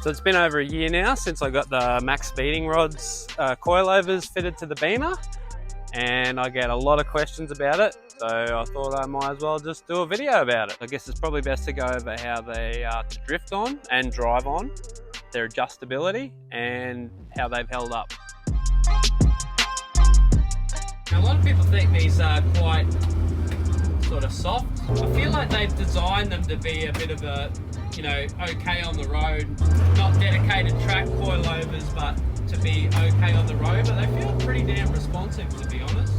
So it's been over a year now since I got the MaXpeedingRods Coilovers fitted to the Beamer, and I get a lot of questions about it, so I thought I might as well just do a video about it. I guess it's probably best to go over how they are to drift on and drive on, their adjustability, and how they've held up. Now, a lot of people think these are quite sort of soft. I feel like they've designed them to be a bit of a, you know, okay on the road, not dedicated track coilovers, but to be okay on the road, but they feel pretty damn responsive, to be honest.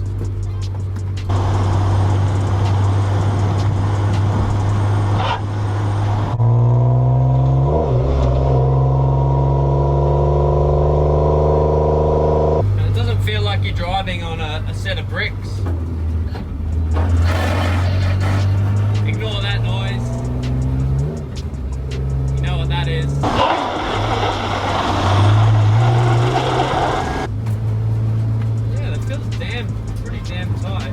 And it doesn't feel like you're driving on a set of bricks. Ignore that noise. You know what that is. Yeah, that feels pretty damn tight.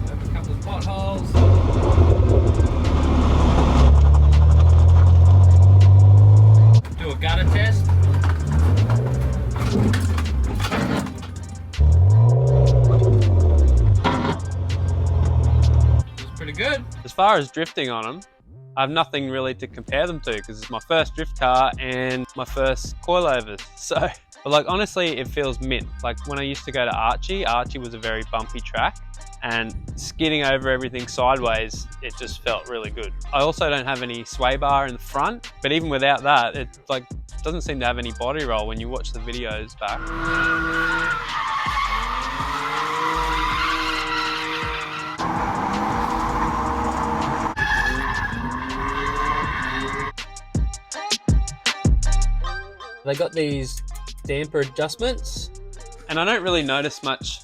Have a couple of potholes. Do a gutter test. Pretty good. As far as drifting on them, I have nothing really to compare them to because it's my first drift car and my first coilovers. So, but like honestly, it feels mint. Like when I used to go to Archie was a very bumpy track, and skidding over everything sideways, it just felt really good. I also don't have any sway bar in the front, but even without that, it like doesn't seem to have any body roll when you watch the videos back. They got these damper adjustments, and I don't really notice much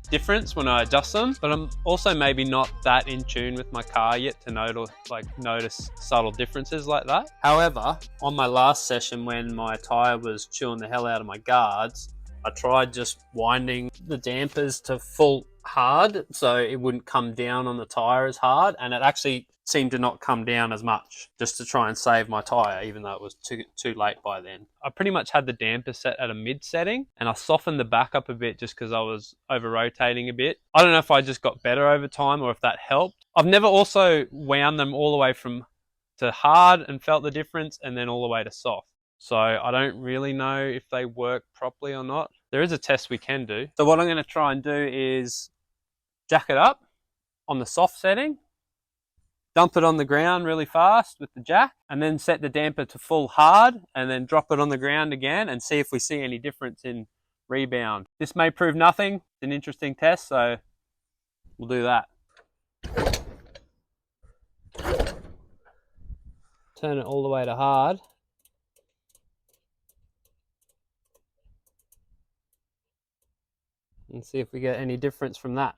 difference when I adjust them, but I'm also maybe not that in tune with my car yet to notice subtle differences like that. However, on my last session when my tyre was chewing the hell out of my guards, I tried just winding the dampers to full hard so it wouldn't come down on the tyre as hard, and it actually seemed to not come down as much, just to try and save my tyre, even though it was too late by then. I pretty much had the damper set at a mid setting, and I softened the back up a bit just because I was over rotating a bit. I don't know if I just got better over time or if that helped. I've never also wound them all the way to hard and felt the difference, and then all the way to soft. So I don't really know if they work properly or not. There is a test we can do. So what I'm going to try and do is jack it up on the soft setting, dump it on the ground really fast with the jack, and then set the damper to full hard, and then drop it on the ground again and see if we see any difference in rebound. This may prove nothing. It's an interesting test, so we'll do that. Turn it all the way to hard. And see if we get any difference from that.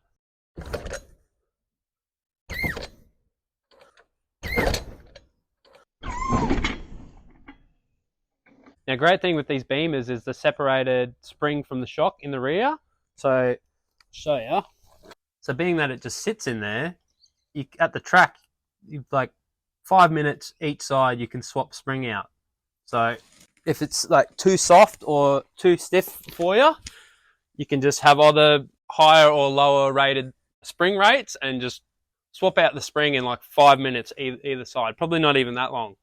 Now, great thing with these Beamers is the separated spring from the shock in the rear. So, I'll show you. So being that it just sits in there, at the track, like 5 minutes each side, you can swap spring out. So if it's like too soft or too stiff for you, you can just have either higher or lower rated spring rates and just swap out the spring in like 5 minutes either side. Probably not even that long.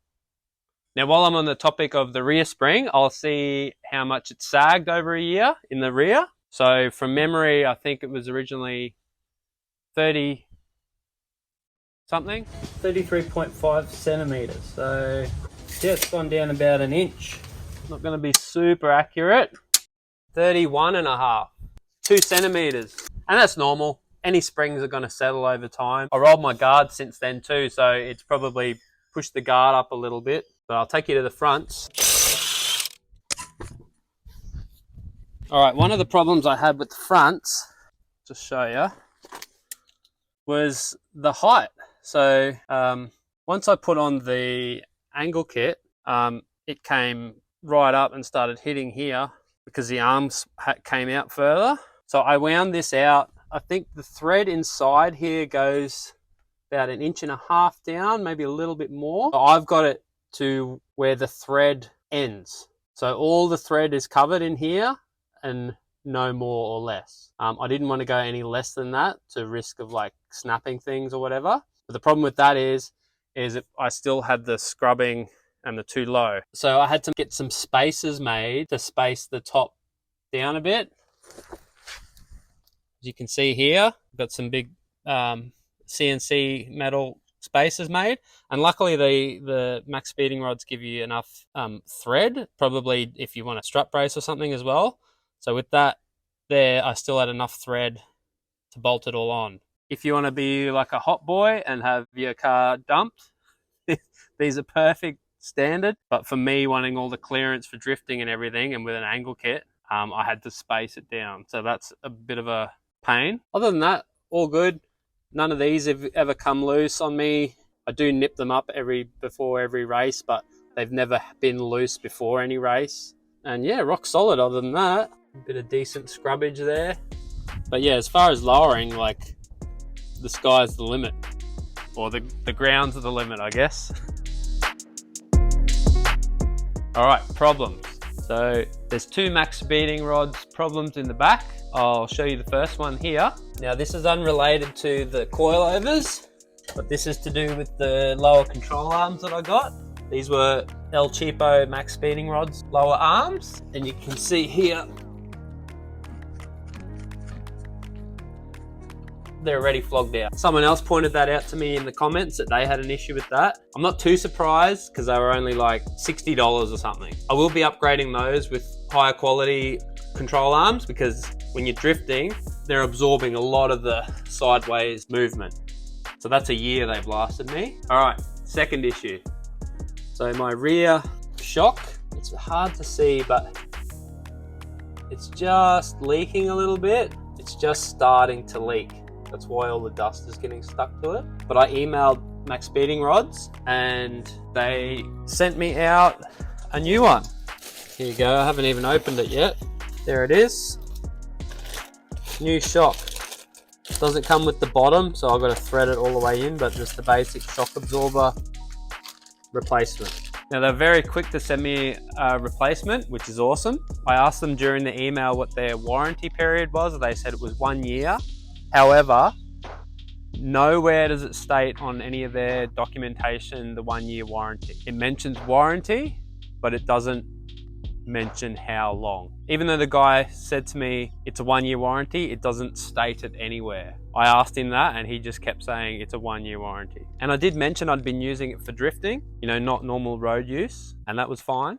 Now, while I'm on the topic of the rear spring, I'll see how much it sagged over a year in the rear. So from memory, I think it was originally 30 something, 33.5 centimeters. So yeah, it's gone down about an inch. Not going to be super accurate. 31.5, 2 centimeters. And that's normal. Any springs are going to settle over time. I rolled my guard since then too, so it's probably pushed the guard up a little bit. But I'll take you to the fronts. All right, one of the problems I had with the fronts, to show you, was the height. So once I put on the angle kit, it came right up and started hitting here because the arms came out further. So I wound this out. I think the thread inside here goes about 1.5 inches down, maybe a little bit more. I've got it to where the thread ends. So all the thread is covered in here and no more or less. I didn't want to go any less than that to risk of like snapping things or whatever. But the problem with that is I still had the scrubbing and the too low. So I had to get some spacers made to space the top down a bit. As you can see here, I've got some big CNC metal spacers made, and luckily the MaXpeedingRods give you enough thread, probably if you want a strut brace or something as well. So with that there, I still had enough thread to bolt it all on. If you want to be like a hot boy and have your car dumped, these are perfect standard. But for me, wanting all the clearance for drifting and everything, and with an angle kit, I had to space it down. So that's a bit of a pain. Other than that, all good. None of these have ever come loose on me. I do nip them up before every race, but they've never been loose before any race. And yeah, rock solid other than that. A bit of decent scrubbage there. But yeah, as far as lowering, like, the sky's the limit. Or the ground's are the limit, I guess. All right, problems. So there's two MaXpeedingRods problems in the back. I'll show you the first one here. Now this is unrelated to the coilovers, but this is to do with the lower control arms that I got. These were El Cheapo MaXpeedingRods lower arms, and you can see here they're already flogged out. Someone else pointed that out to me in the comments that they had an issue with that. I'm not too surprised because they were only like $60 or something. I will be upgrading those with higher quality control arms because when you're drifting, they're absorbing a lot of the sideways movement. So that's a year they've lasted me. All right, second issue. So my rear shock, it's hard to see, but it's just leaking a little bit. It's just starting to leak. That's why all the dust is getting stuck to it. But I emailed MaXpeedingRods and they sent me out a new one. Here you go, I haven't even opened it yet. There it is. New shock. Doesn't come with the bottom, so I've got to thread it all the way in, but just the basic shock absorber replacement. Now they're very quick to send me a replacement, which is awesome. I asked them during the email what their warranty period was. They said it was 1 year. However, nowhere does it state on any of their documentation the 1 year warranty. It mentions warranty, but it doesn't mention how long. Even though the guy said to me it's a 1 year warranty, it doesn't state it anywhere. I asked him that and he just kept saying it's a 1 year warranty. And I did mention I'd been using it for drifting, you know, not normal road use, and that was fine.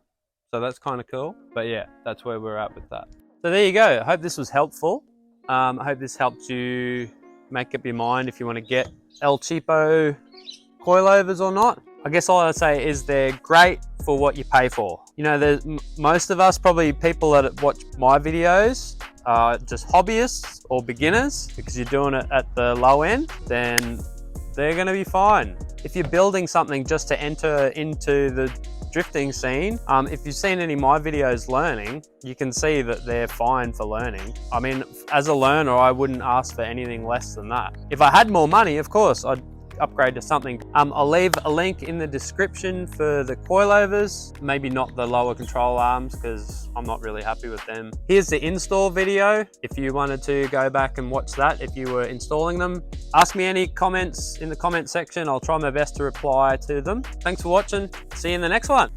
So that's kind of cool. But yeah, that's where we're at with that. So there you go. I hope this was helpful. I hope this helped you make up your mind if you want to get El Cheapo coilovers or not. I guess all I'd say is they're great for what you pay for. You know, there's most of us, probably people that watch my videos, are just hobbyists or beginners, because you're doing it at the low end, then they're going to be fine. If you're building something just to enter into the drifting scene, if you've seen any of my videos learning, you can see that they're fine for learning. I mean, as a learner, I wouldn't ask for anything less than that. If I had more money, of course, I'd upgrade to something. I'll leave a link in the description for the coilovers, maybe not the lower control arms because I'm not really happy with them. Here's the install video if you wanted to go back and watch that if you were installing them. Ask me any comments in the comment section. I'll try my best to reply to them. Thanks for watching. See you in the next one.